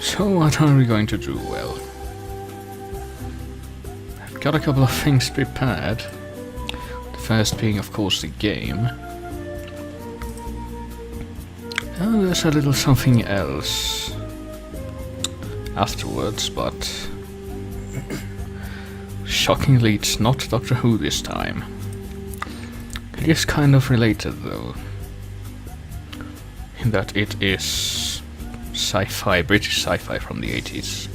So what are we going to do? Well, I've got a couple of things prepared. The first being, of course, the game. And there's a little something else afterwards, but shockingly it's not Doctor Who this time. It is kind of related though, in that it is sci-fi, British sci-fi from the 80s.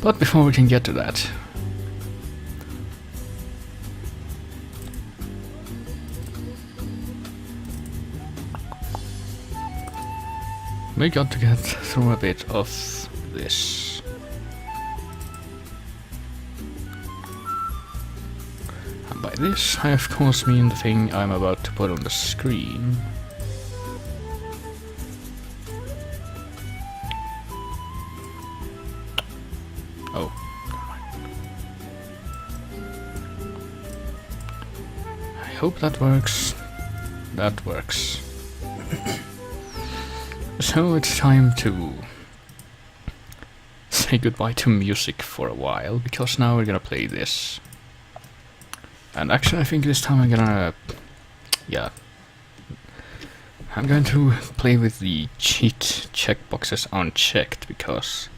But before we can get to that, we got to get through a bit of this. And by this, I of course mean the thing I'm about to put on the screen. Oh, I hope that works. That works. So it's time to say goodbye to music for a while, because now we're gonna play this. And actually I think this time I'm gonna... yeah. I'm going to play with the cheat checkboxes unchecked, because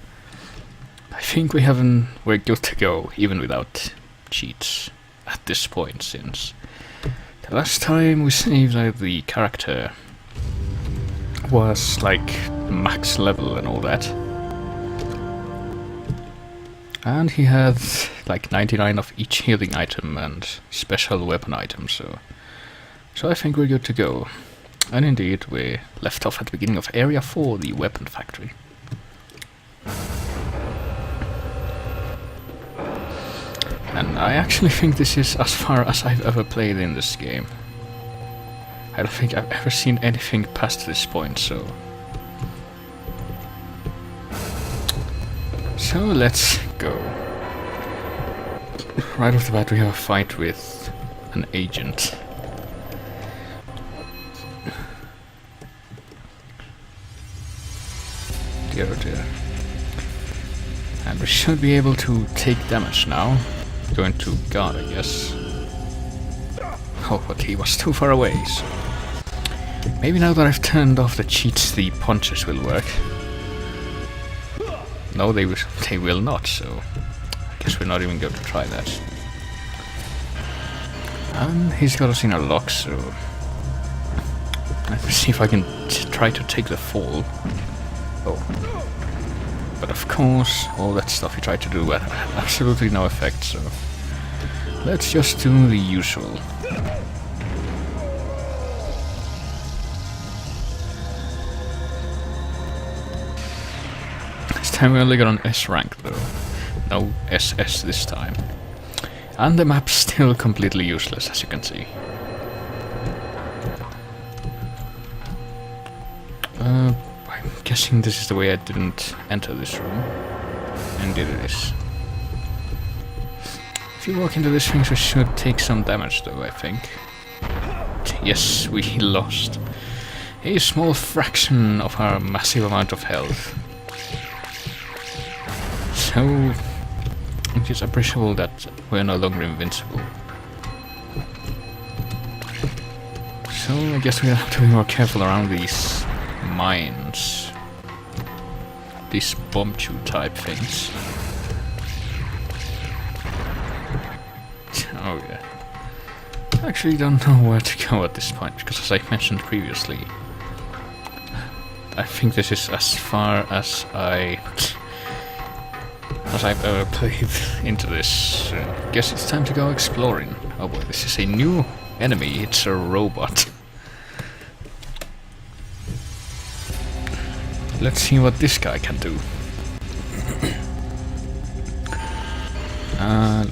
I think we're good to go, even without cheats at this point, since the last time we saved the character was like max level and all that, and he had like 99 of each healing item and special weapon item, so I think we're good to go. And indeed we left off at the beginning of Area 4, the weapon factory. And I actually think this is as far as I've ever played in this game. I don't think I've ever seen anything past this point, so let's go. Right off the bat we have a fight with an agent. Dear oh dear. And we should be able to take damage now. Going to guard, I guess. Oh, but he was too far away, so maybe now that I've turned off the cheats, the punches will work. No, they will not, so I guess we're not even going to try that. And he's got us in a lock, so let me see if I can try to take the fall. Oh. But of course, all that stuff he tried to do had absolutely no effect, so let's just do the usual. This time we only got an S rank though, no SS this time. And the map's still completely useless, as you can see. I'm guessing this is the way I didn't enter this room. Indeed it is. If you walk into this thing, we should take some damage though, I think. Yes, we lost a small fraction of our massive amount of health. So it is appreciable that we're no longer invincible. So I guess we have to be more careful around these mines. These bomb tube type things. Oh yeah. I actually don't know where to go at this point, because as I mentioned previously, I think this is as far as I've ever played into this. Guess it's time to go exploring. Oh boy, this is a new enemy, it's a robot. Let's see what this guy can do.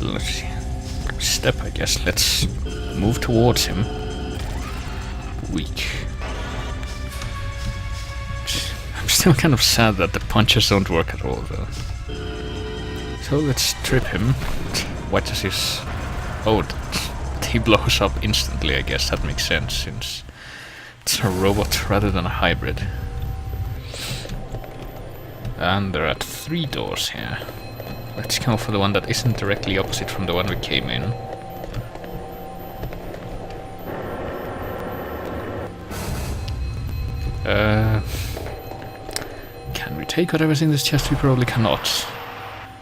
Let's see. Step, I guess. Let's move towards him. Weak. I'm still kind of sad that the punches don't work at all, though. So let's trip him. What does his... Oh, he blows up instantly, I guess. That makes sense, since It's a robot rather than a hybrid. And there are 3 doors here. Let's go for the one that isn't directly opposite from the one we came in. Can we take whatever's in this chest? We probably cannot.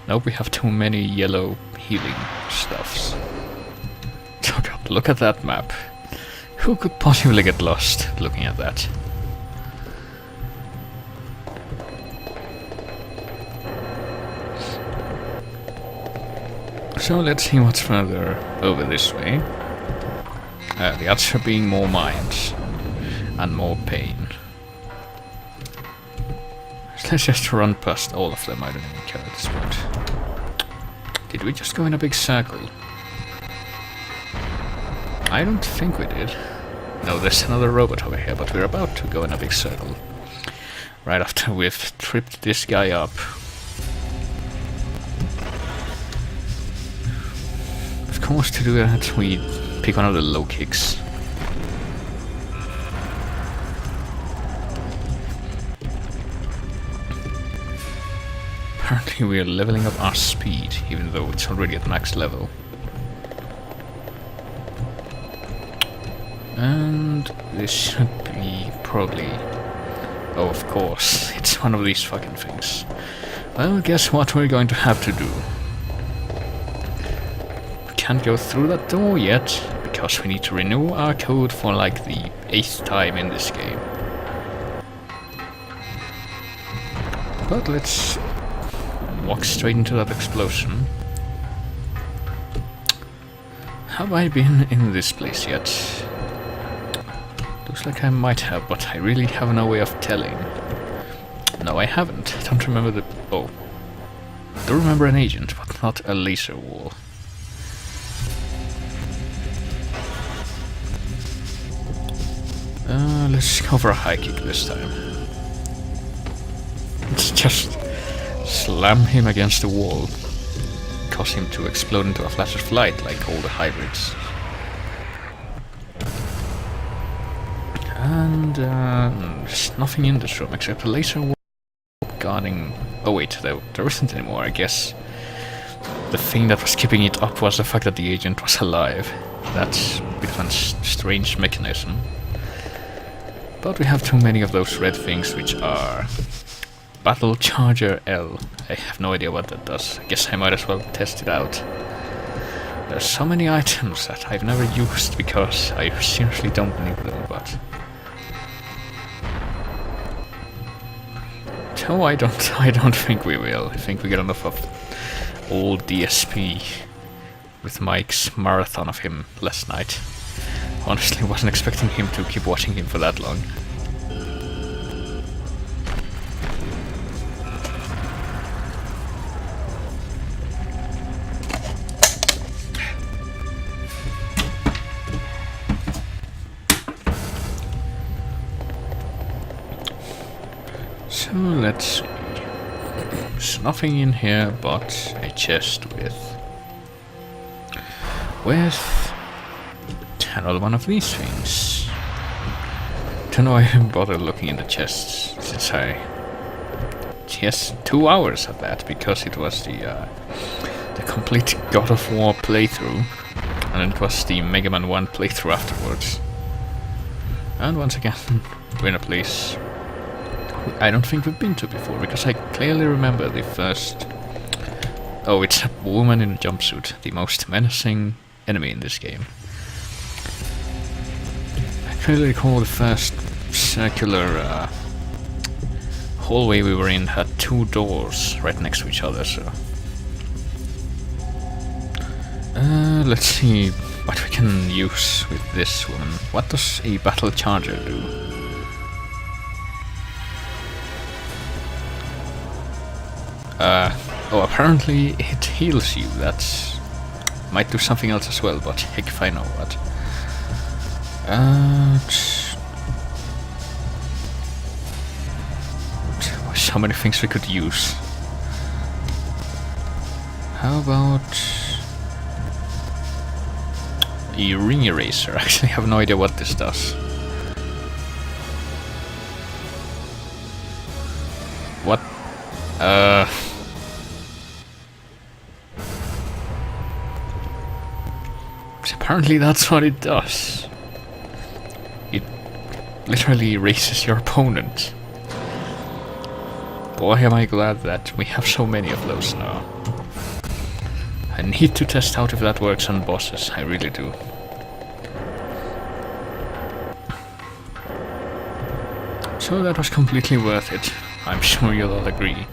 Nope, we have too many yellow healing stuffs. Oh god, look at that map. Who could possibly get lost looking at that? So let's see what's further over this way. The answer being more mines and more pain. Let's just run past all of them, I don't even care at this point. Did we just go in a big circle? I don't think we did. No, there's another robot over here, but we're about to go in a big circle. Right after we've tripped this guy up. Of course, to do that, we pick one of the low kicks. Apparently we are leveling up our speed, even though it's already at max level. And this should be probably... Oh, of course, it's one of these fucking things. Well, guess what we're going to have to do. We can't go through that door yet, because we need to renew our code for like the 8th time in this game. But let's walk straight into that explosion. Have I been in this place yet? Looks like I might have, but I really have no way of telling. No, I haven't. I don't remember the... Oh. I do remember an agent, but not a laser wall. Let's go for a high kick this time. Let's just slam him against the wall. Cause him to explode into a flash of light like all the hybrids. And there's nothing in this room except a laser wall guarding... Oh wait, there isn't anymore, I guess. The thing that was keeping it up was the fact that the agent was alive. That's a bit of a strange mechanism. But we have too many of those red things, which are... Battle Charger L. I have no idea what that does. I guess I might as well test it out. There's so many items that I've never used because I seriously don't need them, but... No, I don't think we will. I think we get enough of old DSP with Mike's marathon of him last night. Honestly, wasn't expecting him to keep watching him for that long. So let's see. There's nothing in here but a chest with another one of these things. Don't know why I haven't bothered looking in the chests since yes, 2 hours of that, because it was the complete God of War playthrough, and it was the Mega Man 1 playthrough afterwards. And once again, we're in a place I don't think we've been to before, because I clearly remember the first... Oh, it's a woman in a jumpsuit, the most menacing enemy in this game. I clearly recall the first circular hallway we were in had 2 doors right next to each other, so... let's see what we can use with this woman. What does a battle charger do? Oh, apparently it heals you. That might do something else as well, but heck if I know what. So many things we could use. How about a ring eraser? Actually, I have no idea what this does. What? Apparently that's what it does. It literally erases your opponent. Boy, am I glad that we have so many of those now. I need to test out if that works on bosses, I really do. So that was completely worth it. I'm sure you'll all agree.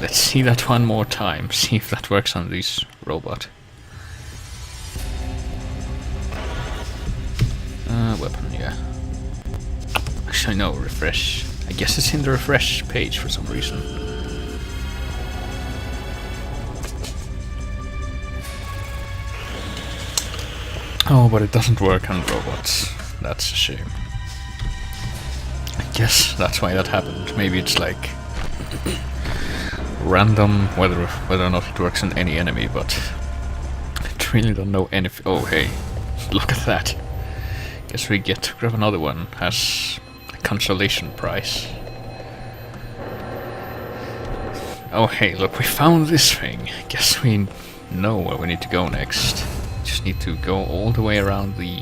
Let's see that one more time, see if that works on this robot. Weapon, yeah. Actually no, refresh. I guess it's in the refresh page for some reason. Oh, but it doesn't work on robots. That's a shame. I guess that's why that happened. Maybe it's like random whether or not it works on any enemy, but I really don't know any. Oh hey, look at that. Guess we get to grab another one as a consolation prize. Oh hey, look, we found this thing. Guess we know where we need to go next. Just need to go all the way around the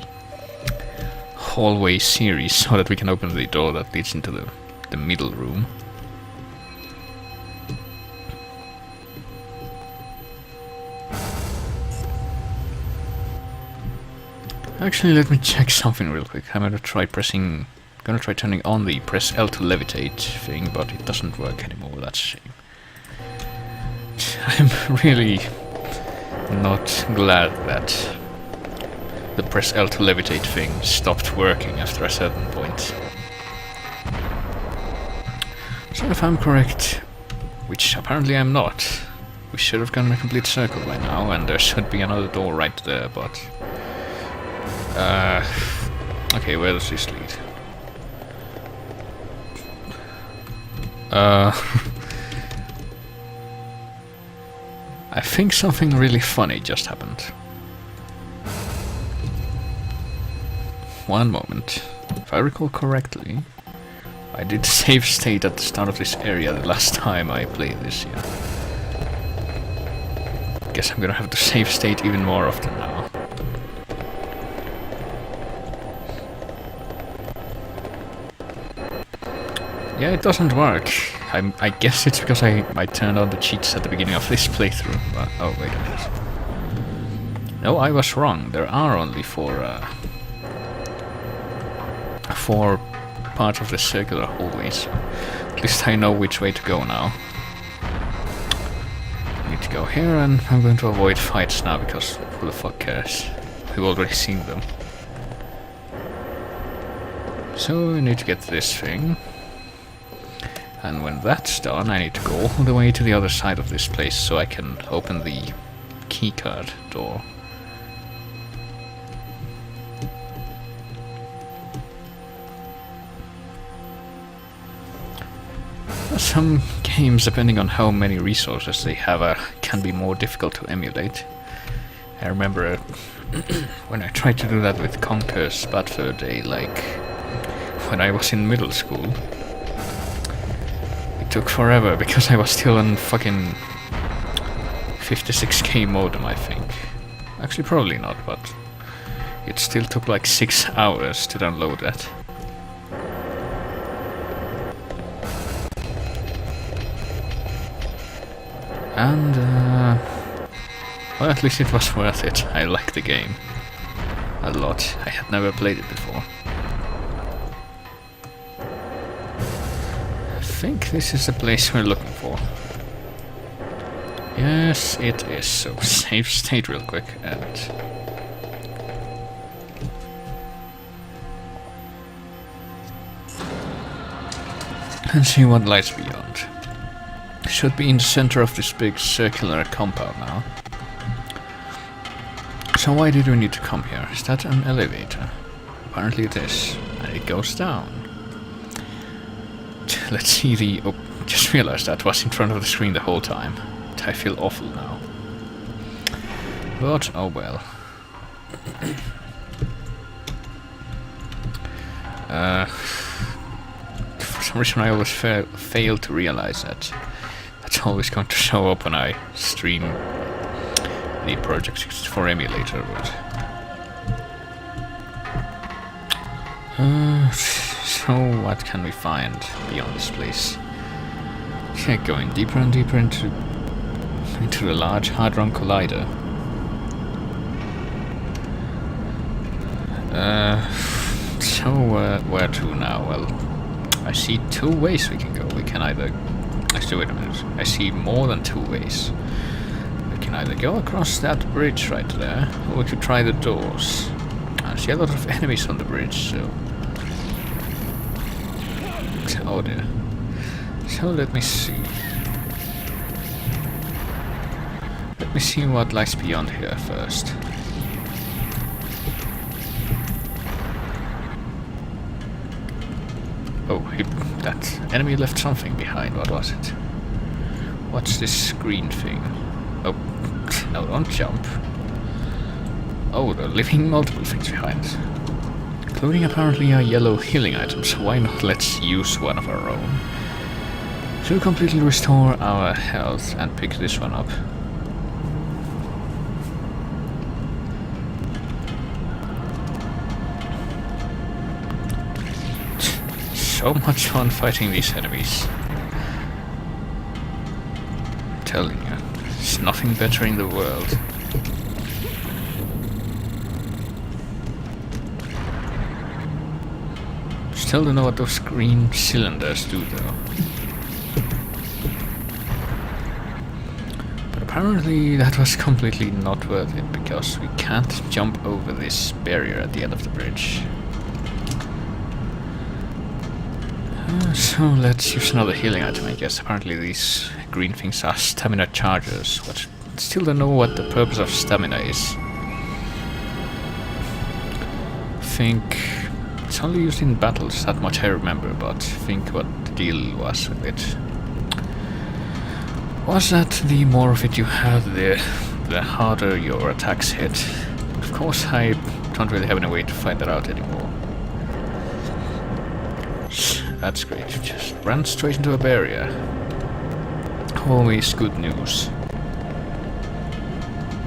hallway series so that we can open the door that leads into the middle room. Actually, let me check something real quick. I'm gonna try turning on the press L to levitate thing, but it doesn't work anymore. That's a shame. I'm really not glad that the press L to levitate thing stopped working after a certain point. So if I'm correct, which apparently I'm not, we should have gone a complete circle by now, and there should be another door right there, but... okay, where does this lead? I think something really funny just happened. One moment. If I recall correctly, I did save state at the start of this area the last time I played this, yeah. Guess I'm gonna have to save state even more often now. Yeah, it doesn't work. I guess it's because I turned on the cheats at the beginning of this playthrough, but... oh, wait a minute. No, I was wrong. There are only four parts of the circular hallway, so at least I know which way to go now. I need to go here, and I'm going to avoid fights now, because who the fuck cares? We've already seen them. So, I need to get this thing. And when that's done, I need to go all the way to the other side of this place so I can open the keycard door. Some games, depending on how many resources they have, can be more difficult to emulate. I remember when I tried to do that with Conker's Bad Fur Day, like when I was in middle school. Took forever because I was still on fucking 56k modem, I think. Actually, probably not, but it still took like 6 hours to download that. And, well, at least it was worth it. I like the game a lot. I had never played it before. I think this is the place we're looking for. Yes, it is. So save state real quick and see what lies beyond. Should be in the center of this big circular compound now. So why did we need to come here? Is that an elevator? Apparently it is, and it goes down. Let's see the... oh, just realized that was in front of the screen the whole time. I feel awful now. But, oh well. For some reason I always fail to realize that that's always going to show up when I stream the Project 64 emulator, but... so what can we find beyond this place? Yeah, going deeper and deeper into the Large Hadron Collider. So where to now? Well, I see two ways we can go. We can either... Actually, wait a minute. I see more than two ways. We can either go across that bridge right there, or we could try the doors. I see a lot of enemies on the bridge, so... Oh dear. So let me see. Let me see what lies beyond here first. Oh, that enemy left something behind. What was it? What's this green thing? Oh, no, don't jump. Oh, they're leaving multiple things behind. Including apparently a yellow healing item, so why not let's use one of our own. To completely restore our health and pick this one up. So much fun fighting these enemies. I'm telling you, there's nothing better in the world. Still don't know what those green cylinders do though. But apparently that was completely not worth it, because we can't jump over this barrier at the end of the bridge. So let's use another healing item, I guess. Apparently these green things are stamina chargers, but still don't know what the purpose of stamina is. I think it's only used in battles, that much I remember, but think what the deal was with it. Was that the more of it you had, the harder your attacks hit? Of course, I don't really have any way to find that out anymore. That's great, just ran straight into a barrier. Always good news.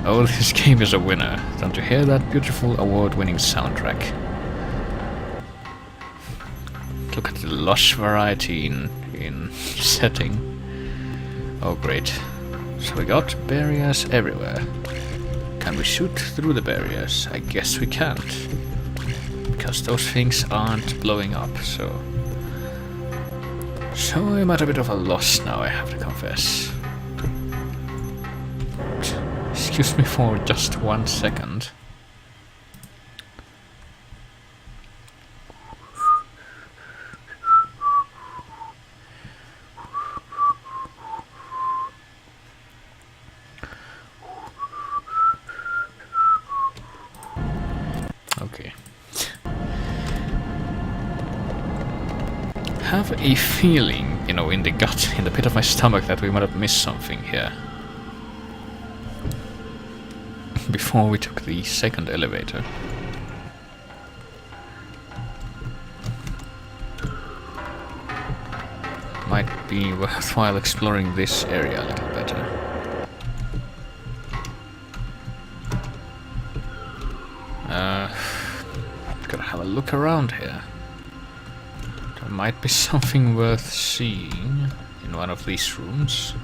Oh, this game is a winner. Don't you hear that beautiful award-winning soundtrack? Look at the lush variety in setting. Oh great. So we got barriers everywhere. Can we shoot through the barriers? I guess we can't. Because those things aren't blowing up, so... So I'm at a bit of a loss now, I have to confess. Excuse me for just 1 second. Okay. Have a feeling, you know, in the gut, in the pit of my stomach, that we might have missed something here. Before we took the second elevator. Might be worthwhile exploring this area a little better. Gotta have a look around here. There might be something worth seeing in one of these rooms.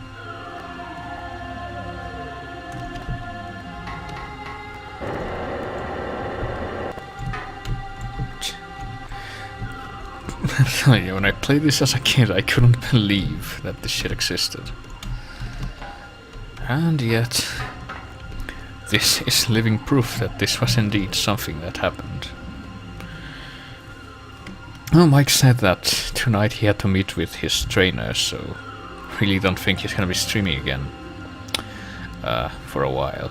When I played this as a kid, I couldn't believe that this shit existed. And yet, this is living proof that this was indeed something that happened. Well, Mike said that tonight he had to meet with his trainer, so really don't think he's gonna be streaming again for a while.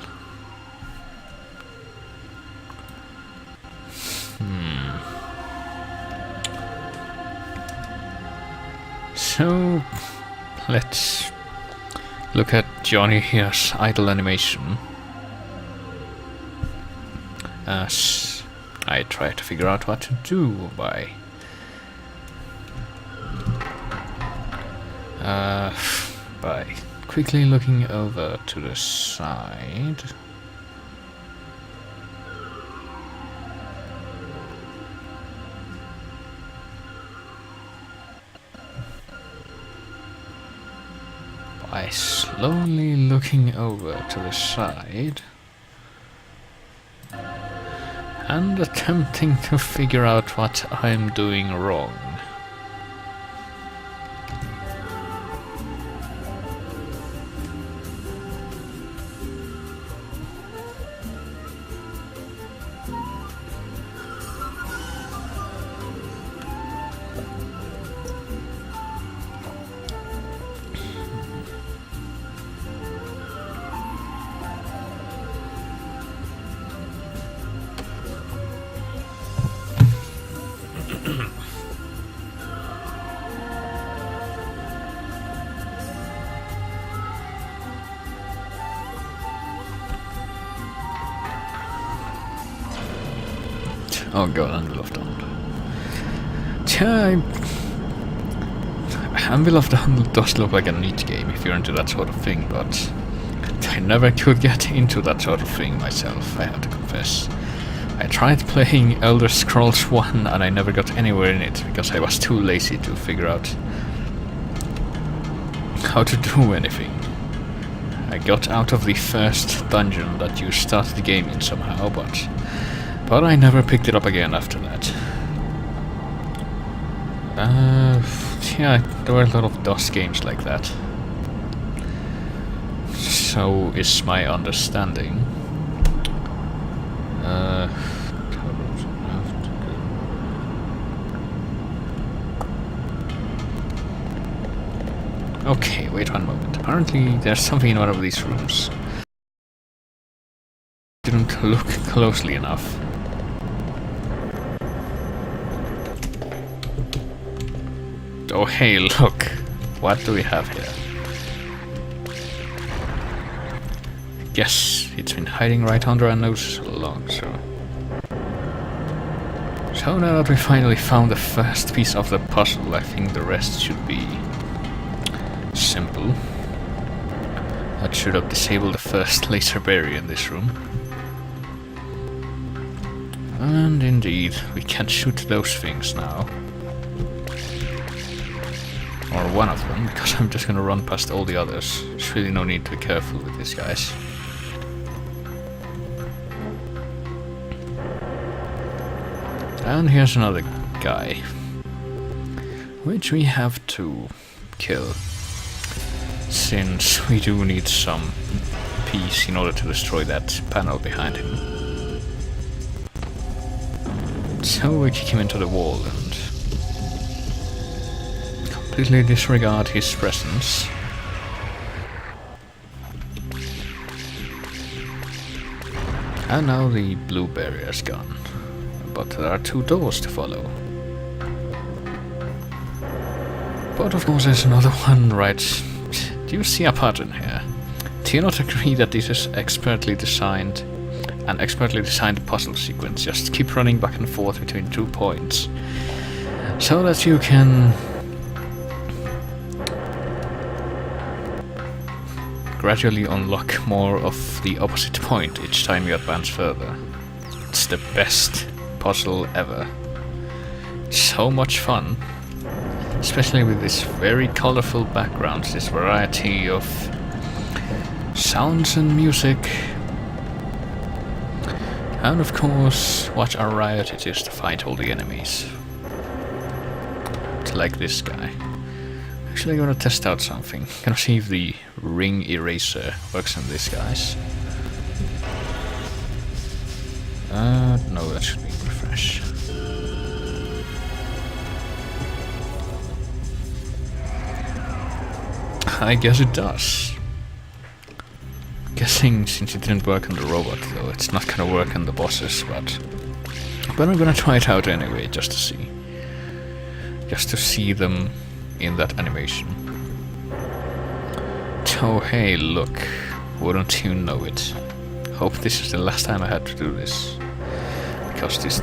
So, let's look at Johnny here's idle animation as I try to figure out what to do by By quickly looking over to the side. By slowly looking over to the side and attempting to figure out what I'm doing wrong. Oh god, Anvil of the Hunt. Anvil of the Hunt does look like a neat game if you're into that sort of thing, but I never could get into that sort of thing myself, I have to confess. I tried playing Elder Scrolls 1 and I never got anywhere in it because I was too lazy to figure out how to do anything. I got out of the first dungeon that you start the game in somehow, but I never picked it up again after that. Yeah, there were a lot of DOS games like that. So is my understanding. Okay, wait one moment. Apparently there's something in one of these rooms. Didn't look closely enough. Oh hey, look! What do we have here? Guess it's been hiding right under our noses all along, so... So now that we finally found the first piece of the puzzle, I think the rest should be... simple. That should have disabled the first laser barrier in this room. And indeed, we can shoot those things now. Or one of them, because I'm just gonna run past all the others. There's really no need to be careful with these guys. And here's another guy, which we have to kill, since we do need some peace in order to destroy that panel behind him. So we kick him into the wall and completely disregard his presence. And now the blue barrier is gone. But there are two doors to follow. But of course there's another one right... Do you see a pattern here? Do you not agree that this is expertly designed? An expertly designed puzzle sequence. Just keep running back and forth between 2 points. So that you can... gradually unlock more of the opposite point each time you advance further. It's the best puzzle ever. So much fun. Especially with this very colorful backgrounds, this variety of sounds and music. And of course, what a riot it is to fight all the enemies. It's like this guy. Actually, I'm gonna test out something. Gonna see if the ring eraser works on these guys. No, that should be refresh. I guess it does. Guessing since it didn't work on the robot, though, it's not gonna work on the bosses, but I'm gonna try it out anyway, just to see. Just to see them in that animation. Oh hey, look. Wouldn't you know it. Hope this is the last time I had to do this. Because this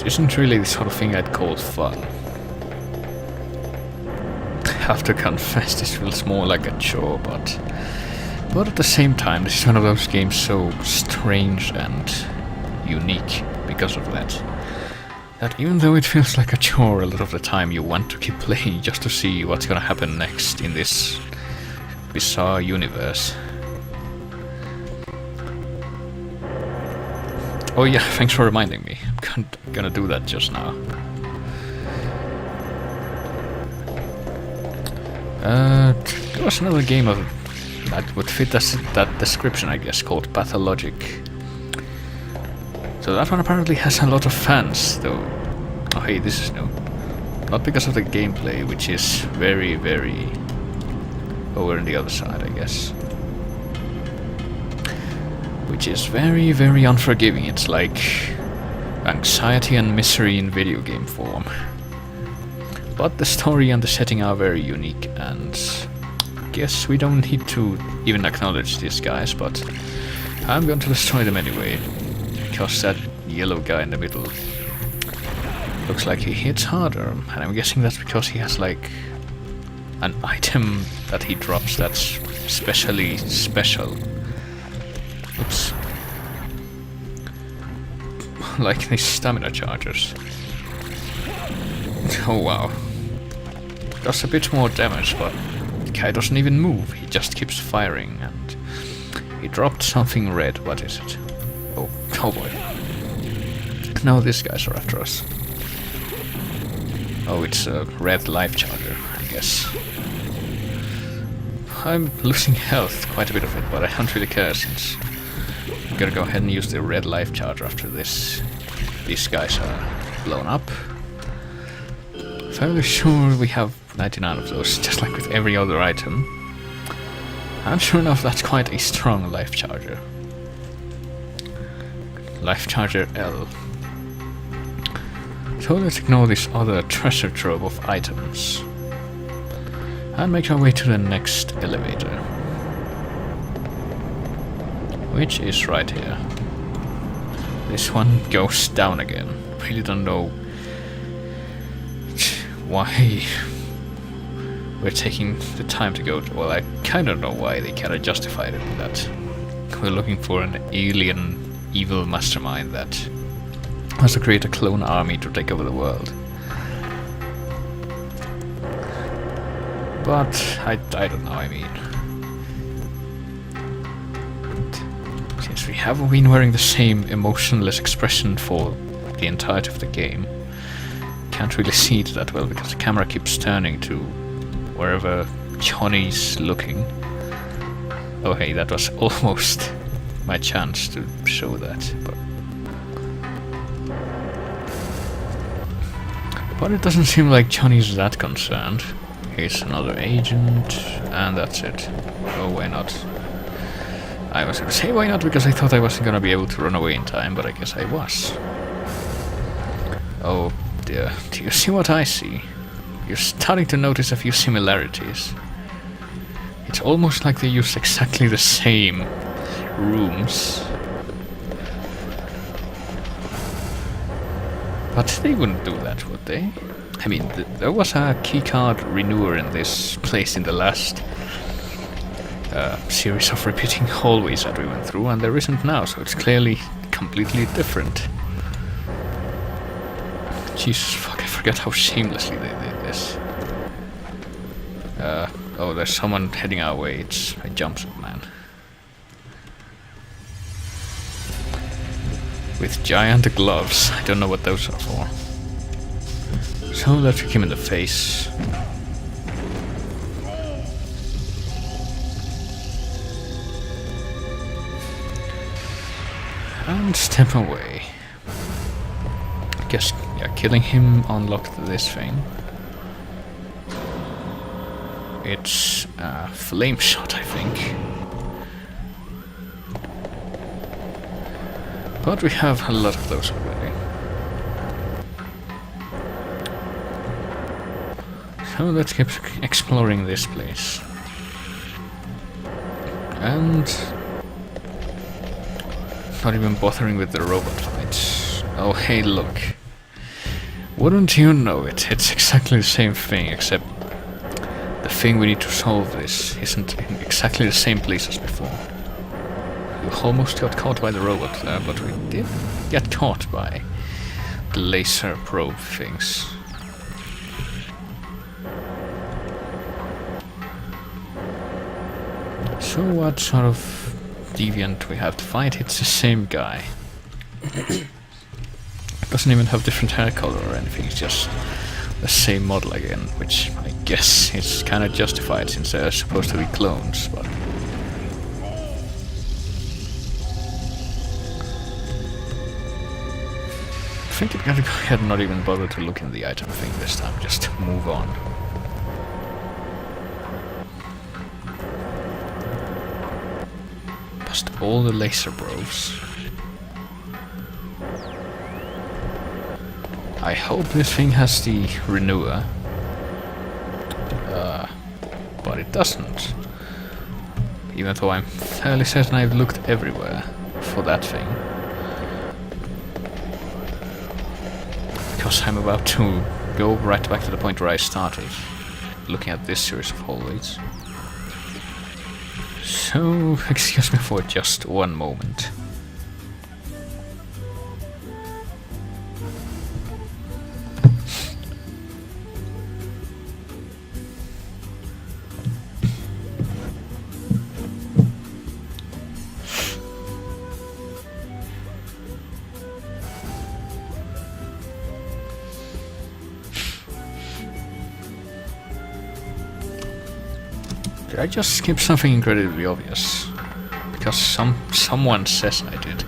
isn't really the sort of thing I'd call fun. have to confess this feels more like a chore, but at the same time, this is one of those games so strange and unique because of that. That even though it feels like a chore a lot of the time, you want to keep playing just to see what's gonna happen next in this bizarre universe. Oh yeah, thanks for reminding me. I'm gonna do that just now. There was another game that would fit that description, I guess, called Pathologic. So that one apparently has a lot of fans, though. Oh hey, this is new. Not because of the gameplay, which is very, very over on the other side, I guess. Which is very, very unforgiving. It's like anxiety and misery in video game form. But the story and the setting are very unique, and I guess we don't need to even acknowledge these guys, but I'm going to destroy them anyway. Because that yellow guy in the middle looks like he hits harder, and I'm guessing that's because he has like an item that he drops that's specially special. Oops. Like these stamina chargers. Oh wow. Does a bit more damage, but the guy doesn't even move, he just keeps firing, and he dropped something red. What is it? Oh boy. Now these guys are after us. Oh, it's a red life charger, I guess. I'm losing health, quite a bit of it, but I don't really care since I'm gonna go ahead and use the red life charger after this. These guys are blown up. Fairly sure we have 99 of those, just like with every other item. And sure enough, that's quite a strong life charger. Life charger L. So let's ignore this other treasure trove of items and make our way to the next elevator, which is right here. This one goes down again. Really don't know why we're taking the time to go to, well, I kinda know why they kinda justified it with that. We're looking for an alien evil mastermind that wants to create a clone army to take over the world. But I don't know, I mean, since we have been wearing the same emotionless expression for the entirety of the game, can't really see it that well because the camera keeps turning to wherever Johnny's looking. Oh hey, that was almost my chance to show that, but it doesn't seem like Johnny's that concerned. Here's another agent, and that's it. Oh, why not? I was gonna say why not because I thought I wasn't gonna be able to run away in time, but I guess I was. Oh dear, do you see what I see? You're starting to notice a few similarities. It's almost like they use exactly the same rooms. But they wouldn't do that, would they? I mean, there was a keycard renewer in this place in the last series of repeating hallways that we went through, and there isn't now, so it's clearly completely different. Jesus fuck, I forgot how shamelessly they did this. Oh, there's someone heading our way. It's a jumpsuit man. With giant gloves. I don't know what those are for. So let's kick him in the face. And step away. I guess, yeah, killing him unlocked this thing. It's a flame shot, I think. But we have a lot of those already. So let's keep exploring this place. And not even bothering with the robot fights. Oh hey, look. Wouldn't you know it? It's exactly the same thing, except the thing we need to solve this isn't in exactly the same place as before. We almost got caught by the robot there, but we did get caught by the laser probe things. So what sort of deviant we have to fight? It's the same guy. Doesn't even have different hair color or anything, it's just the same model again, which I guess is kind of justified since they're supposed to be clones, but... I think I'm gonna go ahead and not even bother to look in the item thing this time, just move on. Past all the laser probes. I hope this thing has the renewer. But it doesn't. Even though I'm fairly certain I've looked everywhere for that thing. Because I'm about to go right back to the point where I started, looking at this series of hallways. So, excuse me for just one moment. Did I just skip something incredibly obvious? Because someone says I did.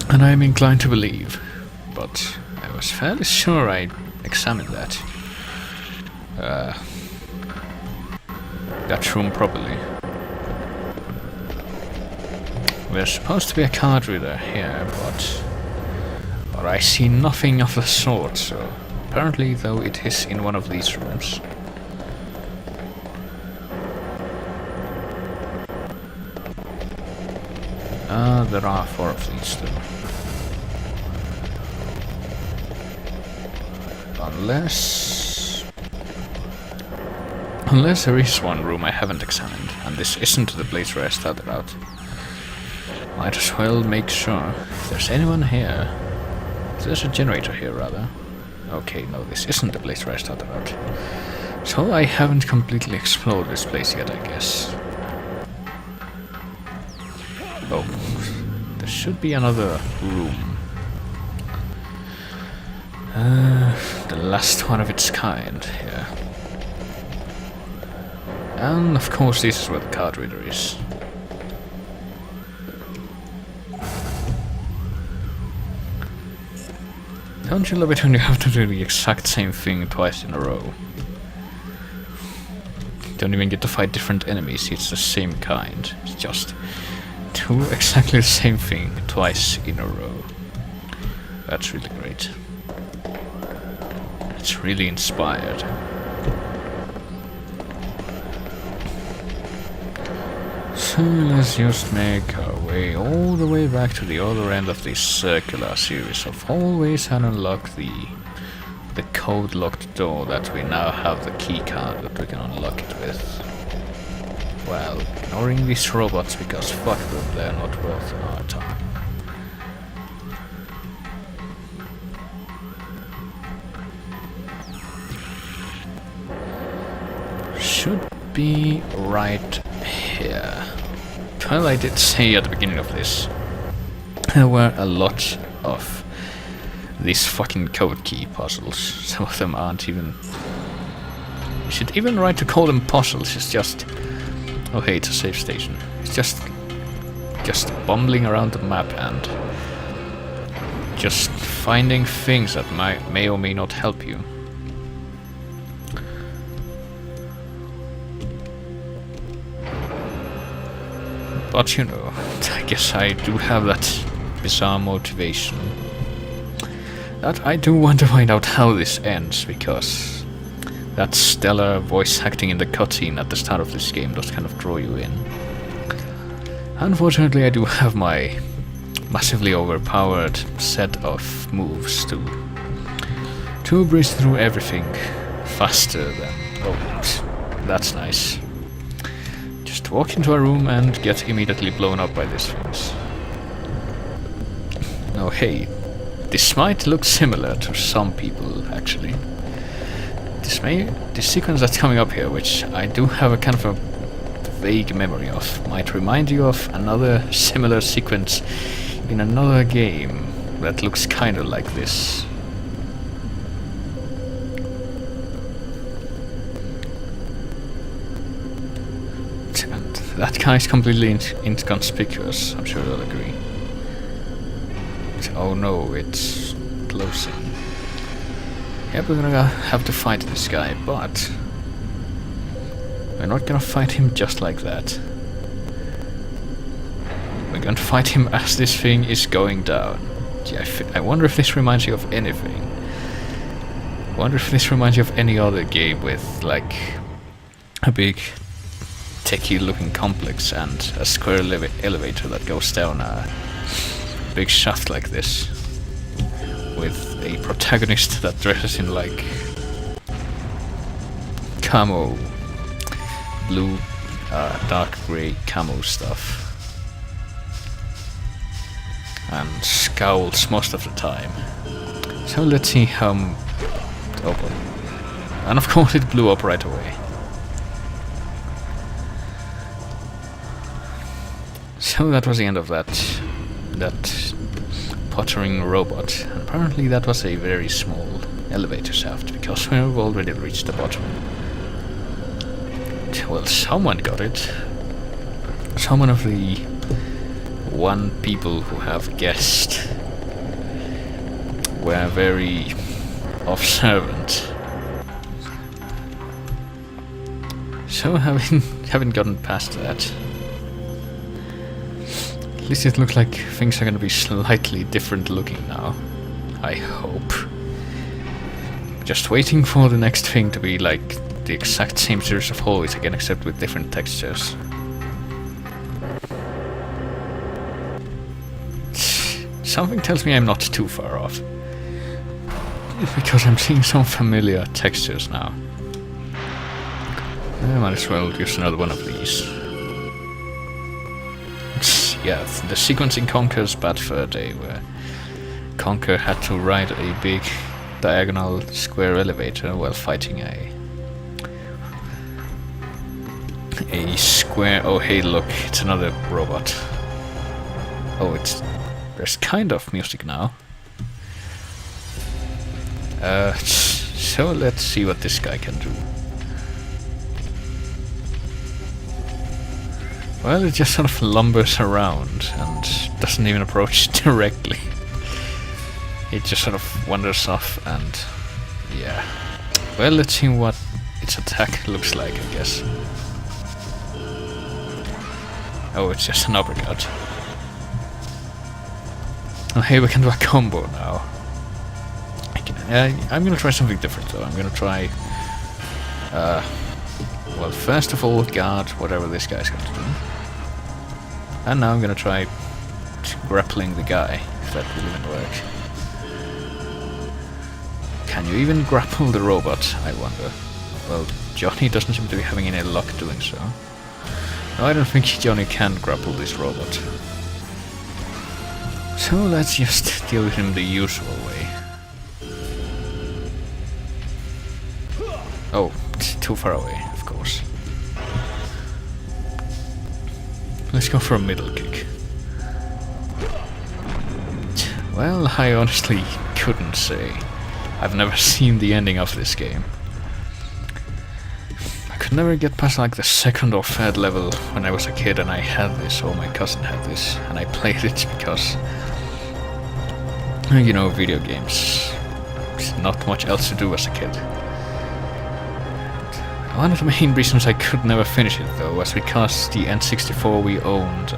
And I am inclined to believe. But I was fairly sure I examined that. That room properly. There's supposed to be a card reader here, but I see nothing of the sort, so apparently though it is in one of these rooms. There are 4 of these too. Unless there is one room I haven't examined, and this isn't the place where I started out. Might as well make sure. If there's anyone here... There's a generator here, rather. Okay, no, this isn't the place where I started out. So I haven't completely explored this place yet, I guess. Oh, there should be another room. The last one of its kind here. And of course this is where the card reader is. Don't you love it when you have to do the exact same thing twice in a row? Don't even get to fight different enemies, it's the same kind. It's just do exactly the same thing twice in a row. That's really great. It's really inspired. So let's just make our way all the way back to the other end of this circular series of hallways and unlock the code locked door that we now have the key card that we can unlock it with. Well, ignoring these robots because fuck them, they're not worth our time. Should be right here. Well, I did say at the beginning of this, there were a lot of these fucking code key puzzles. Some of them aren't even... Is it even right to call them puzzles? It's just... Oh hey, it's a safe station. It's just bumbling around the map and just finding things that may or may not help you. But you know, I guess I do have that bizarre motivation. That I do want to find out how this ends, because that stellar voice acting in the cutscene at the start of this game does kind of draw you in. Unfortunately, I do have my massively overpowered set of moves to breeze through everything faster than Oh, that's nice. Just walk into a room and get immediately blown up by these things. Oh hey, this might look similar to some people actually. This sequence that's coming up here, which I do have a kind of a vague memory of, might remind you of another similar sequence in another game that looks kind of like this. And that guy is completely inconspicuous, I'm sure you'll agree. Oh no, it's closing. Yep, we're gonna have to fight this guy, but we're not gonna fight him just like that. We're going to fight him as this thing is going down. Yeah, I wonder if this reminds you of anything. I wonder if this reminds you of any other game with, like, a big techie looking complex and a square elevator that goes down a big shaft like this, with a protagonist that dresses in like camo, blue, dark grey camo stuff, and scowls most of the time. So let's see how... oh boy. And of course it blew up right away. So that was the end of that pottering robot. And apparently that was a very small elevator shaft, because we've already reached the bottom. Well, someone got it. Someone of the one people who have guessed were very observant. So having gotten past that, at least it looks like things are going to be slightly different looking now. I hope. Just waiting for the next thing to be like the exact same series of hallways again, except with different textures. Something tells me I'm not too far off, because I'm seeing some familiar textures now. I might as well use another one of these. Yeah, the sequence in Conker's Bad Fur Day, where Conker had to ride a big diagonal square elevator while fighting a square... oh hey look, it's another robot. Oh, there's kind of music now. So let's see what this guy can do. Well, it just sort of lumbers around and doesn't even approach directly. It just sort of wanders off and... yeah. Well, let's see what its attack looks like, I guess. Oh, it's just an uppercut. Oh, hey, we can do a combo now. I'm gonna try something different though. I'm gonna try... well, first of all, guard whatever this guy's going to do. And now I'm gonna try grappling the guy, if that will even work. Can you even grapple the robot, I wonder? Well, Johnny doesn't seem to be having any luck doing so. No, I don't think Johnny can grapple this robot. So let's just deal with him the usual way. Oh, it's too far away, of course. Let's go for a middle kick. Well, I honestly couldn't say. I've never seen the ending of this game. I could never get past like the second or third level when I was a kid and I had this, or my cousin had this, and I played it because, you know, video games. There's not much else to do as a kid. One of the main reasons I could never finish it though was because the N64 we owned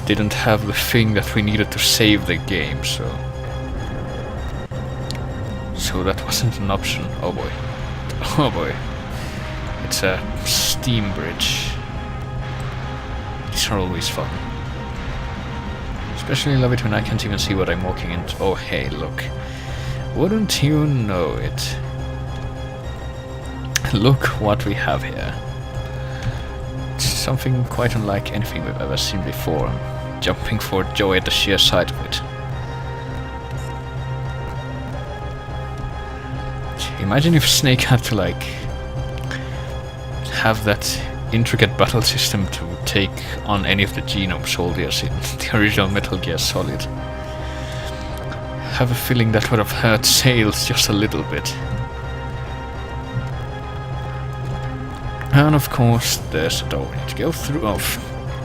didn't have the thing that we needed to save the game, so that wasn't an option. Oh boy. Oh boy. It's a steam bridge. These are always fun. Especially love it when I can't even see what I'm walking into. Oh hey, look. Wouldn't you know it? Look what we have here. It's something quite unlike anything we've ever seen before. I'm jumping for joy at the sheer sight of it. Imagine if Snake had to like have that intricate battle system to take on any of the Genome soldiers in the original Metal Gear Solid. Have a feeling that would have hurt sales just a little bit. And of course there's a door we need to go through. Oh,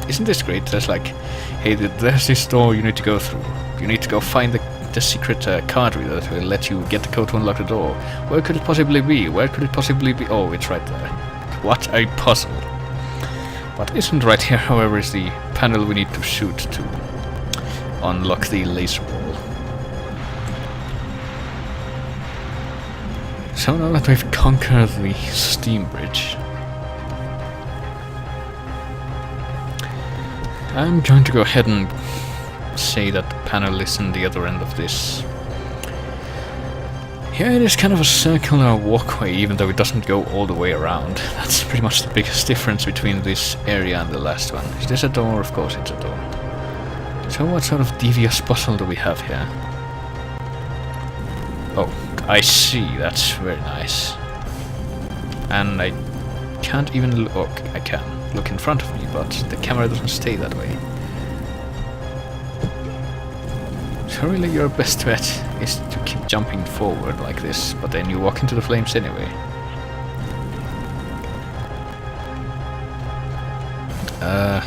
isn't this great? There's like, hey, there's this door you need to go through. You need to go find the secret card reader that will let you get the code to unlock the door. Where could it possibly be? Where could it possibly be? Oh, it's right there. What a puzzle. What isn't right here, however, is the panel we need to shoot to unlock the laser wall. So now that we've conquered the steam bridge, I'm going to go ahead and say that the panel is on the other end of this. Here it is kind of a circular walkway, even though it doesn't go all the way around. That's pretty much the biggest difference between this area and the last one. Is this a door? Of course it's a door. So what sort of devious puzzle do we have here? Oh, I see. That's very nice. And I can't even look. Oh, I can look in front of me, but the camera doesn't stay that way. So really your best bet is to keep jumping forward like this, but then you walk into the flames anyway.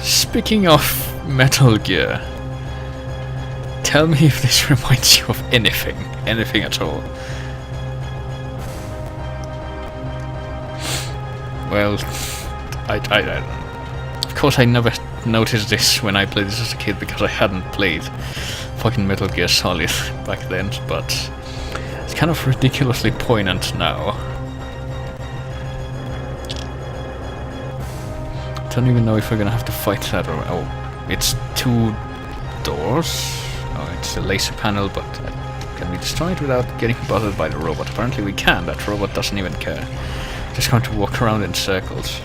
Speaking of Metal Gear, tell me if this reminds you of anything at all. Well, I don't know. Of course I never noticed this when I played this as a kid because I hadn't played fucking Metal Gear Solid back then, but it's kind of ridiculously poignant now. Don't even know if we're gonna have to fight that or... oh, it's two doors. Oh, it's a laser panel, but can we destroy it without getting bothered by the robot? Apparently we can. That robot doesn't even care. Just going to walk around in circles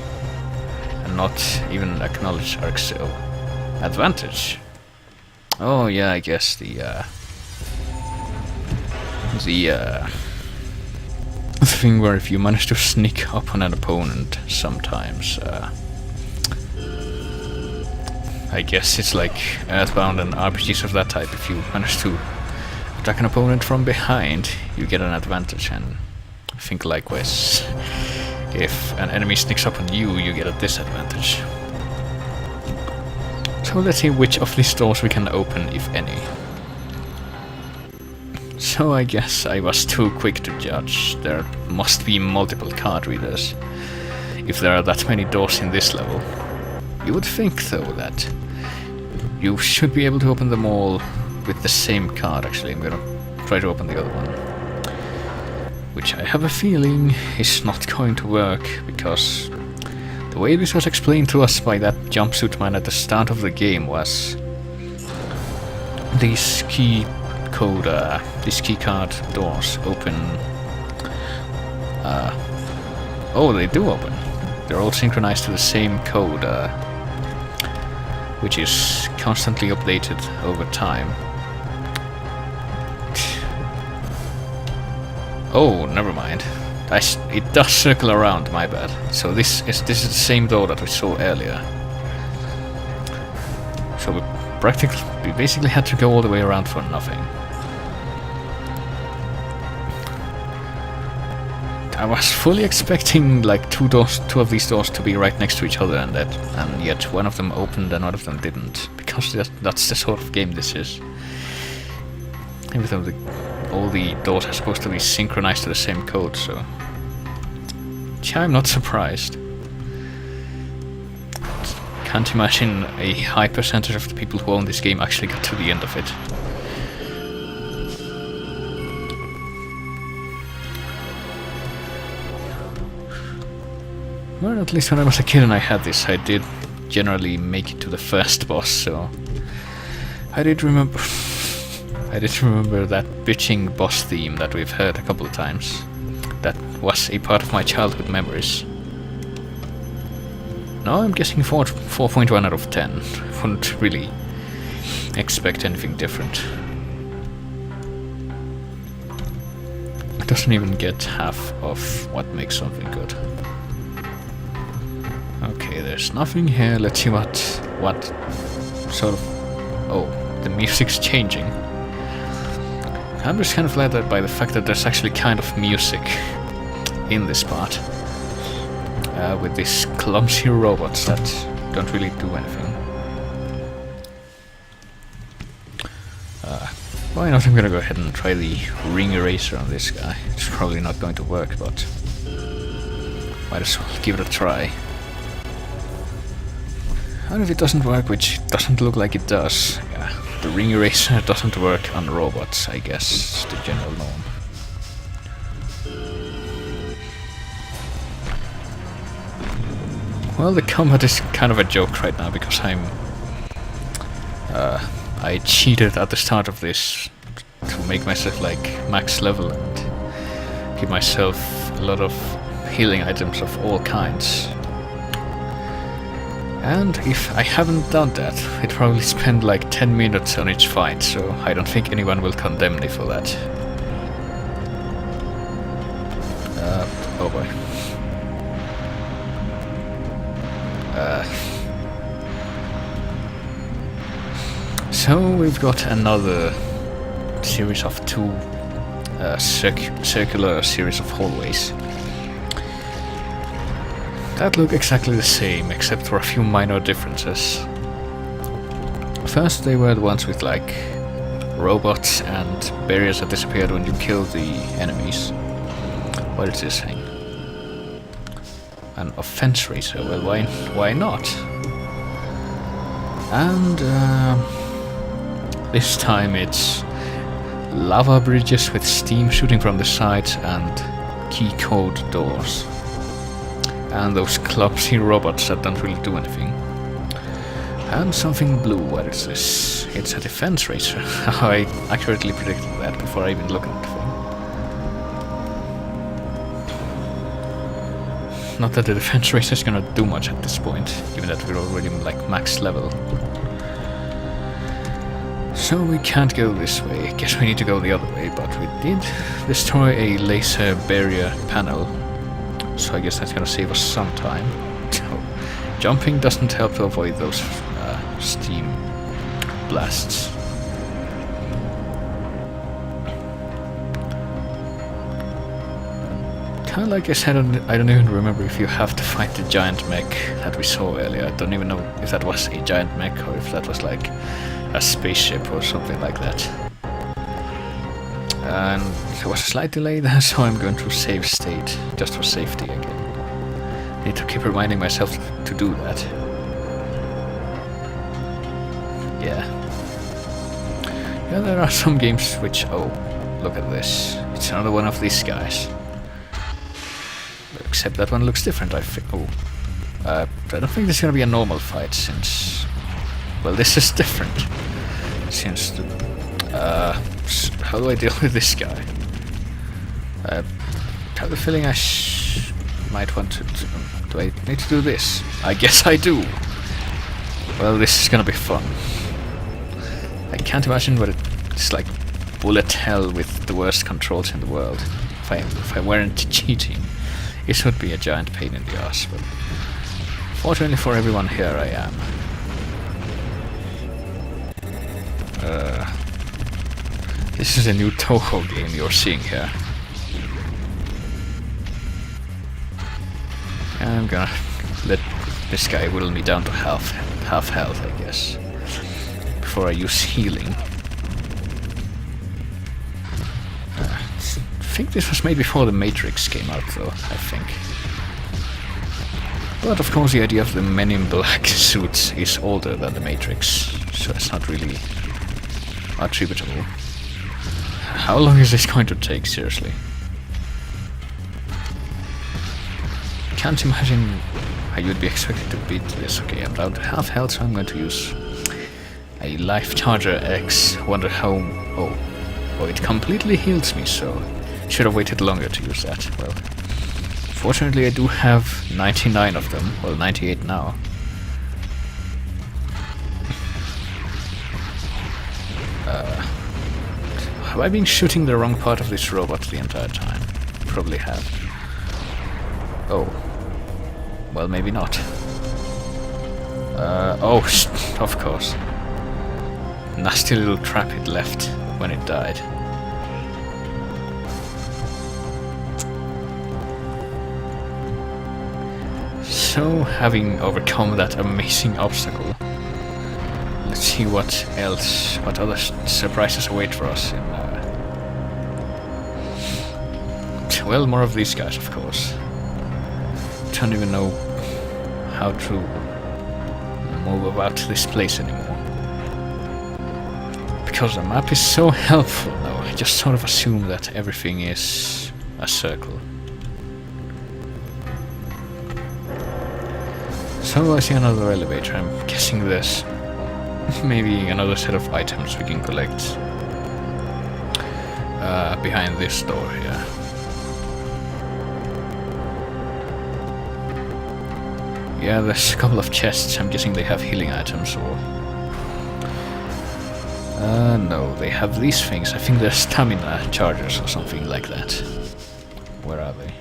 and not even acknowledge our skill. Advantage. Oh yeah, I guess the thing where if you manage to sneak up on an opponent, sometimes I guess it's like Earthbound and RPGs of that type. If you manage to attack an opponent from behind, you get an advantage, and I think likewise, if an enemy sneaks up on you, you get a disadvantage. So let's see which of these doors we can open, if any. So I guess I was too quick to judge. There must be multiple card readers if there are that many doors in this level. You would think, though, that you should be able to open them all with the same card. Actually, I'm gonna try to open the other one, which I have a feeling is not going to work, because the way this was explained to us by that jumpsuit man at the start of the game was these key card doors open. Oh, they do open. They're all synchronized to the same code, which is constantly updated over time. Oh, never mind. It does circle around, my bad. So this is the same door that we saw earlier. So we basically had to go all the way around for nothing. I was fully expecting like two of these doors to be right next to each other, and yet one of them opened and one of them didn't, because that's the sort of game this is. Even though all the doors are supposed to be synchronized to the same code, so I'm not surprised. Can't imagine a high percentage of the people who own this game actually got to the end of it. Well, at least when I was a kid and I had this, I did generally make it to the first boss, so I did remember that bitching boss theme that we've heard a couple of times. That was a part of my childhood memories. No, I'm guessing 4.1 out of 10. Wouldn't really expect anything different. It doesn't even get half of what makes something good. Okay, there's nothing here. Let's see what sort of... Oh, the music's changing. I'm just kind of flattered by the fact that there's actually kind of music in this part. With these clumsy robots that don't really do anything. Why not? I'm gonna go ahead and try the ring eraser on this guy. It's probably not going to work, but might as well give it a try. And if it doesn't work, which doesn't look like it does, yeah, the ring eraser doesn't work on robots, I guess, the general norm. Well, the combat is kind of a joke right now because I cheated at the start of this to make myself like max level and give myself a lot of healing items of all kinds. And if I haven't done that, I'd probably spend like 10 minutes on each fight, so I don't think anyone will condemn me for that. Oh boy. So we've got another series of two circular series of hallways that look exactly the same, except for a few minor differences. First, they were the ones with like robots and barriers that disappeared when you killed the enemies. What is this thing? An offense racer. Well, why not? And this time it's lava bridges with steam shooting from the sides and key code doors. And those clumsy robots that don't really do anything. And something blue. What is this? It's a defense racer. I accurately predicted that before I even looked at the thing. Not that the defense racer is gonna do much at this point, given that we're already like max level. So we can't go this way. I guess we need to go the other way, but we did destroy a laser barrier panel. So I guess that's gonna save us some time. Jumping doesn't help to avoid those steam blasts. Kinda like I said, I don't even remember if you have to fight the giant mech that we saw earlier. I don't even know if that was a giant mech or if that was like a spaceship or something like that. And there was a slight delay there, so I'm going to save state, just for safety again. Need to keep reminding myself to do that. Yeah. Yeah, there are some games which... Oh, look at this. It's another one of these guys. Except that one looks different, I think. Oh. I don't think this is gonna be a normal fight, since... Well, this is different. Since the... how do I deal with this guy? I have the feeling I might want to... Do I need to do this? I guess I do! Well, this is gonna be fun. I can't imagine what it's like bullet hell with the worst controls in the world. If I weren't cheating, this would be a giant pain in the ass, but... Fortunately for everyone here, I am. This is a new Toho game you're seeing here. I'm gonna let this guy whittle me down to half health, I guess, before I use healing. I think this was made before the Matrix came out, though, I think. But of course the idea of the Men in Black suits is older than the Matrix, so it's not really attributable. How long is this going to take, seriously? Can't imagine how you'd be expected to beat this. Okay, I'm down to half health, so I'm going to use a Life Charger X. Wonder how... Oh, it completely heals me, so should have waited longer to use that. Well, Fortunately, I do have 99 of them. Well, 98 now. Have I been shooting the wrong part of this robot the entire time? Probably have. Oh. Well, maybe not. Oh, of course. Nasty little trap it left when it died. So, having overcome that amazing obstacle, let's see what other surprises await for us in, well, more of these guys, of course. Don't even know how to move about this place anymore. Because the map is so helpful now, I just sort of assume that everything is a circle. So I see another elevator. I'm guessing there's maybe another set of items we can collect behind this door here. Yeah, there's a couple of chests. I'm guessing they have healing items or... no, they have these things. I think they're stamina chargers or something like that. Where are they?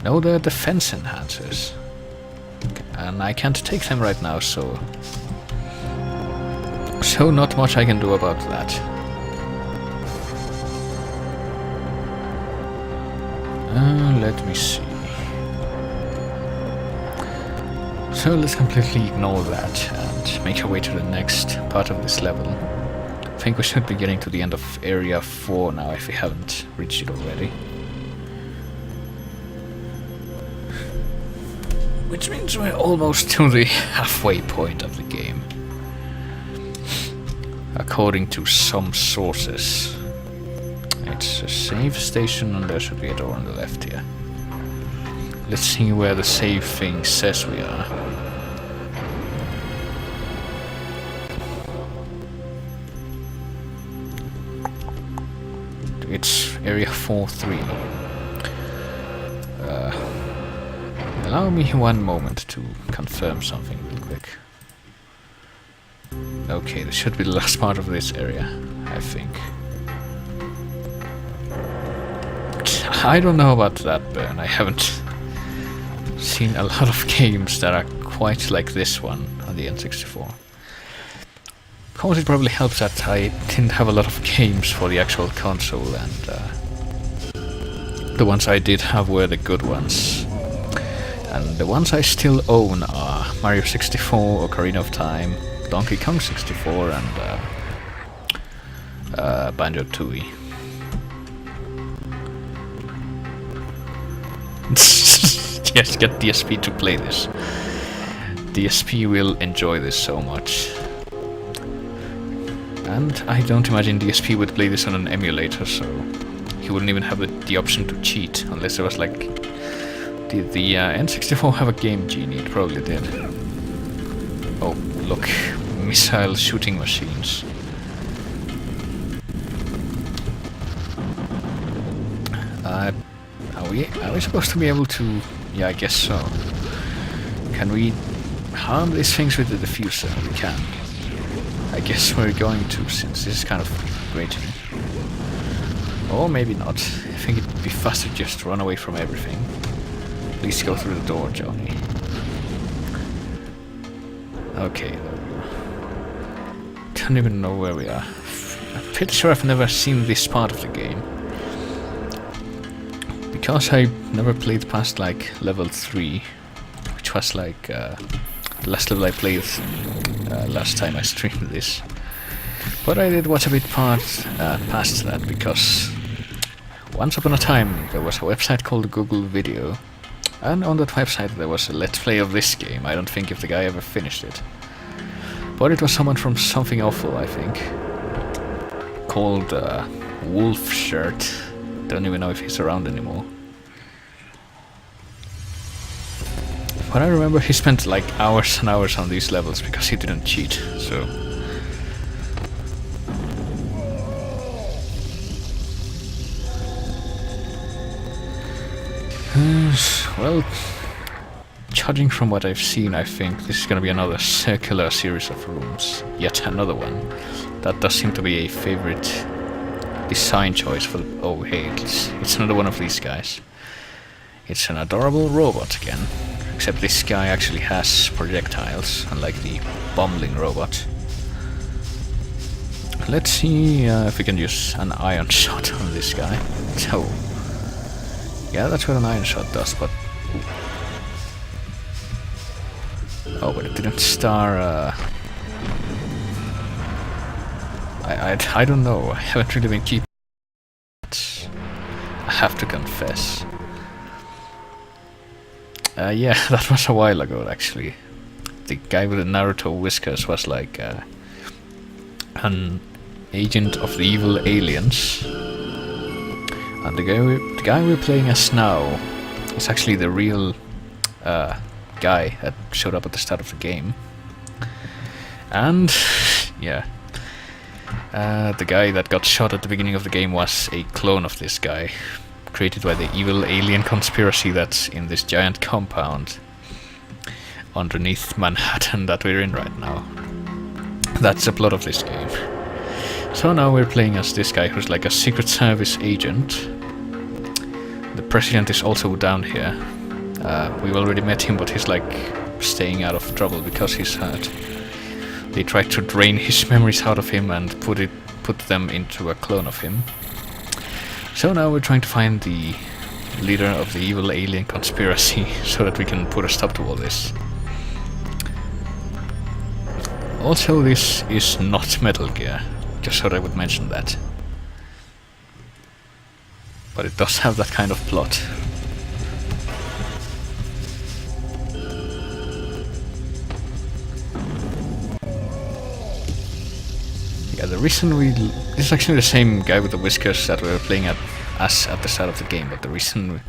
No, they're defense enhancers. And I can't take them right now, so not much I can do about that. Let me see. So let's completely ignore that and make our way to the next part of this level. I think we should be getting to the end of area 4 now if we haven't reached it already. Which means we're almost to the halfway point of the game. According to some sources. It's a save station and there should be a door on the left here. Let's see where the save thing says we are. It's area 4-3. Allow me one moment to confirm something real quick. Okay, this should be the last part of this area, I think. I don't know about that, Burn. I haven't seen a lot of games that are quite like this one on the N64. Of course, it probably helps that I didn't have a lot of games for the actual console, and the ones I did have were the good ones. And the ones I still own are Mario 64, Ocarina of Time, Donkey Kong 64, and Banjo-Tooie. Yes, get DSP to play this. DSP will enjoy this so much. And I don't imagine DSP would play this on an emulator, so he wouldn't even have the option to cheat, unless there was like... Did the N64 have a Game Genie? It probably did. Oh, look. Missile shooting machines. Are we supposed to be able to... Yeah, I guess so. Can we harm these things with the diffuser? We can. I guess we're going to, since this is kind of grating. Or maybe not. I think it'd be faster just to run away from everything. Please go through the door, Johnny. Okay, there we go. Don't even know where we are. I'm pretty sure I've never seen this part of the game. Because I never played past like level 3, which was like the last level I played last time I streamed this. But I did watch a bit past that, because once upon a time there was a website called Google Video, and on that website there was a let's play of this game. I don't think if the guy ever finished it. But it was someone from Something Awful, I think, called Wolf Shirt. Don't even know if he's around anymore. But I remember he spent like hours and hours on these levels because he didn't cheat, so... Well, judging from what I've seen, I think this is gonna be another circular series of rooms. Yet another one. That does seem to be a favorite design choice for the... Oh, hey, it's another one of these guys. It's an adorable robot again. Except this guy actually has projectiles, unlike the bumbling robot. Let's see if we can use an iron shot on this guy. So, yeah, that's what an iron shot does, but... Oh, but it didn't star... I don't know, I haven't really been keeping it, I have to confess. Yeah, that was a while ago actually. The guy with the Naruto whiskers was like an agent of the evil aliens. And the guy we're playing as now is actually the real guy that showed up at the start of the game. And yeah. The guy that got shot at the beginning of the game was a clone of this guy, created by the evil alien conspiracy that's in this giant compound underneath Manhattan that we're in right now. That's the plot of this game. So now we're playing as this guy who's like a Secret Service agent. The president is also down here. We've already met him, but he's like staying out of trouble because he's hurt. They tried to drain his memories out of him and put them into a clone of him. So now we're trying to find the leader of the evil alien conspiracy so that we can put a stop to all this. Also, this is not Metal Gear, just thought I would mention that. But it does have that kind of plot. Yeah, the reason this is actually the same guy with the whiskers that we were playing as at the start of the game, but the reason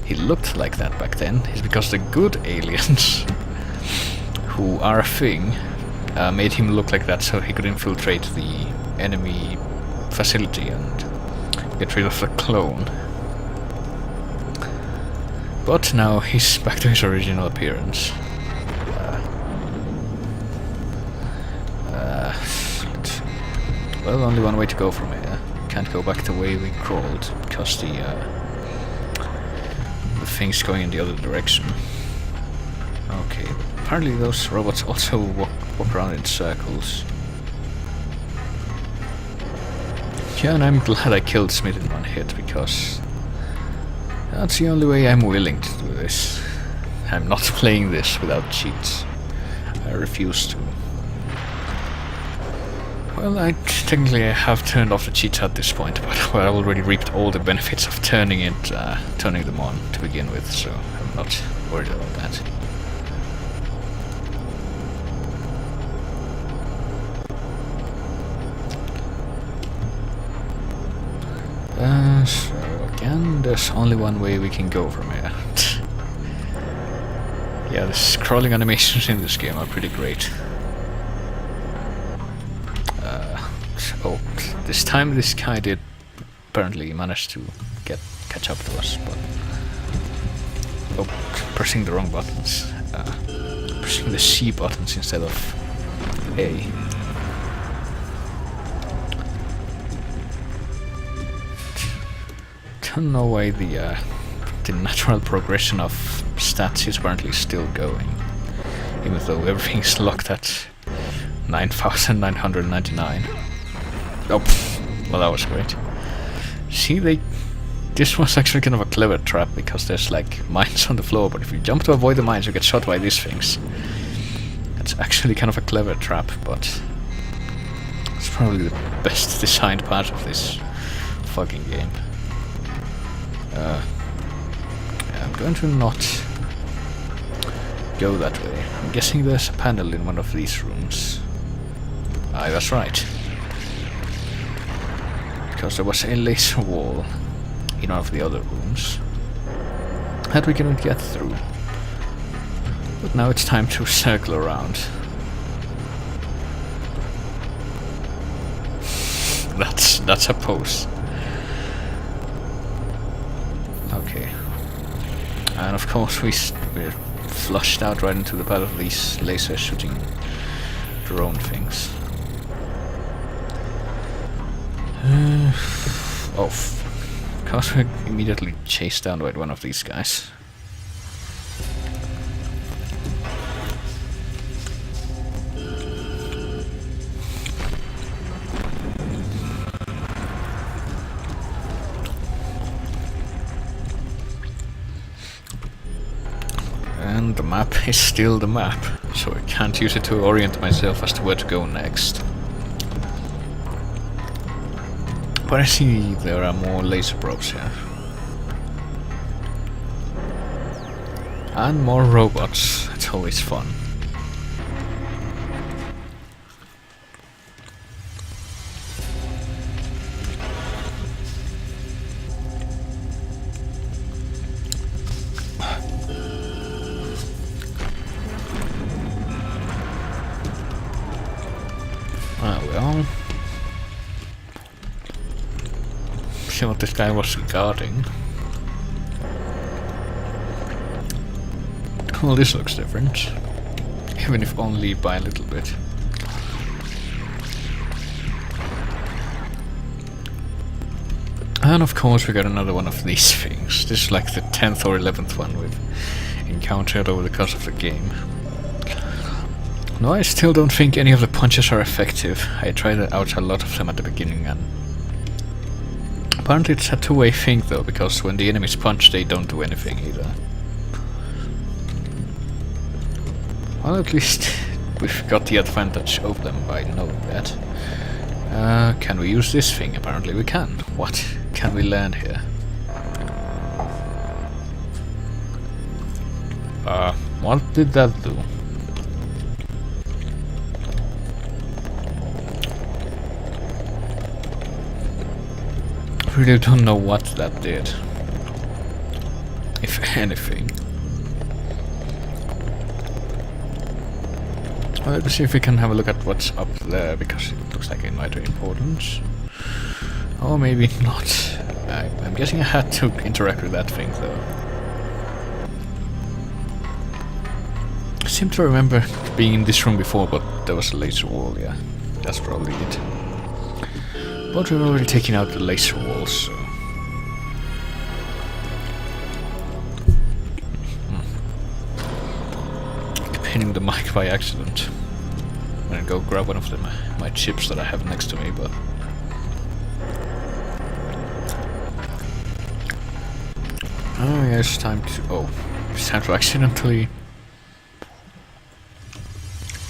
he looked like that back then is because the good aliens, who are a thing, made him look like that so he could infiltrate the enemy facility and get rid of the clone. But now he's back to his original appearance. Well, only one way to go from here. Can't go back the way we crawled because the thing's going in the other direction. Okay, apparently those robots also walk around in circles. Yeah, and I'm glad I killed Smith in one hit because that's the only way I'm willing to do this. I'm not playing this without cheats. I refuse to. Well, I technically have turned off the cheats at this point, but I already reaped all the benefits of turning them on to begin with, so I'm not worried about that. So again, there's only one way we can go from here. Yeah, the scrolling animations in this game are pretty great. Oh, this time this guy did apparently manage to catch up to us, but... Oh, pressing the wrong buttons. Pressing the C buttons instead of A. Don't know why the natural progression of stats is apparently still going, even though everything's locked at 9,999. Oh, well, that was great. See, this was actually kind of a clever trap because there's like mines on the floor, but if you jump to avoid the mines, you get shot by these things. It's actually kind of a clever trap, but it's probably the best designed part of this fucking game. Yeah, I'm going to not go that way. I'm guessing there's a panel in one of these rooms. Aye, that's right. Because there was a laser wall in one of the other rooms that we couldn't get through. But now it's time to circle around. That's a pose. Okay. And of course we're flushed out right into the path of these laser shooting drone things. Of course we're immediately chased down by one of these guys. And the map is still the map, so I can't use it to orient myself as to where to go next. But I see there are more laser probes here. And more robots, it's always fun. Well, see what this guy was guarding. Well, this looks different, even if only by a little bit. And of course we got another one of these things. This is like the 10th or 11th one we've encountered over the course of the game. No, I still don't think any of the punches are effective. I tried out a lot of them at the beginning, and apparently it's a two-way thing though, because when the enemies punch they don't do anything either. Well, at least we've got the advantage over them by knowing that. Can we use this thing? Apparently we can. What can we land here? What did that do? I really don't know what that did, if anything. Well, let's see if we can have a look at what's up there, because it looks like it might be important. Or maybe not. I'm guessing I had to interact with that thing though. I seem to remember being in this room before, but there was a laser wall, yeah. That's probably it. But we've already taken out the laser walls, so... Hitting the mic by accident. I'm gonna go grab one of my chips that I have next to me, but... Oh yeah, it's time to... Oh, it's time to accidentally...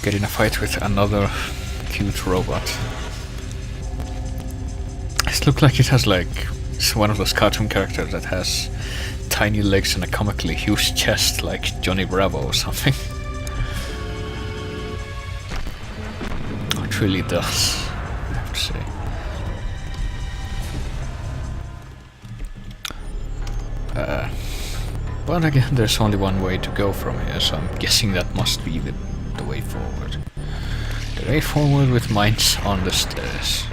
get in a fight with another cute robot. It looks like it has like... It's one of those cartoon characters that has tiny legs and a comically huge chest like Johnny Bravo or something. It really does, I have to say. But again, there's only one way to go from here, so I'm guessing that must be the way forward. The way forward with mines on the stairs.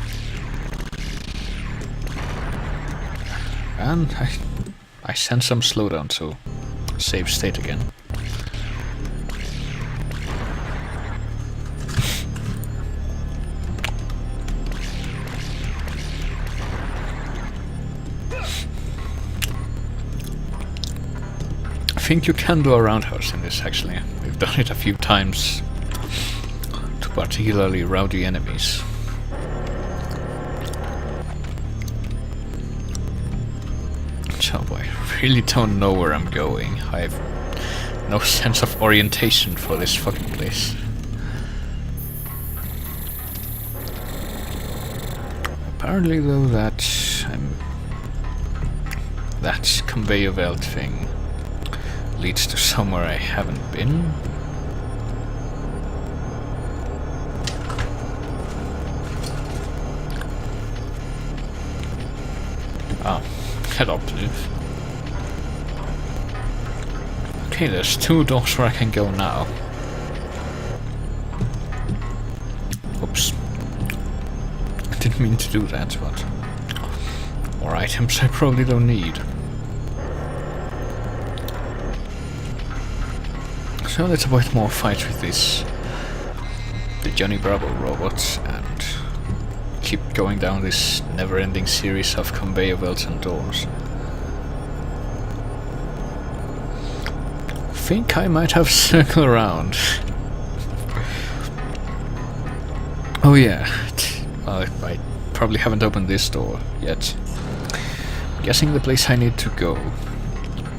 And I sense some slowdown, so save state again. I think you can do a roundhouse in this actually. We've done it a few times to particularly rowdy enemies. So I really don't know where I'm going. I have no sense of orientation for this fucking place. Apparently though that conveyor belt thing leads to somewhere I haven't been. Ah, head up, dude. Okay, there's two doors where I can go now. Oops. I didn't mean to do that, but... More items I probably don't need. So let's avoid more fights with the Johnny Bravo robots and keep going down this never-ending series of conveyor belts and doors. Think I might have circled around. Oh yeah, I probably haven't opened this door yet. I'm guessing the place I need to go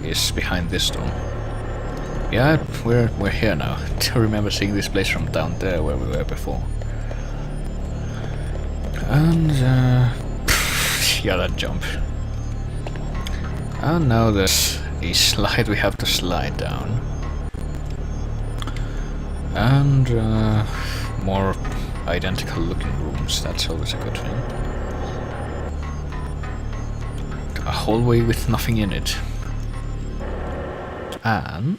is behind this door. Yeah, we're here now. I remember seeing this place from down there where we were before. And yeah, that jump. And now there's a slide we have to slide down. And more identical looking rooms, that's always a good thing. A hallway with nothing in it. And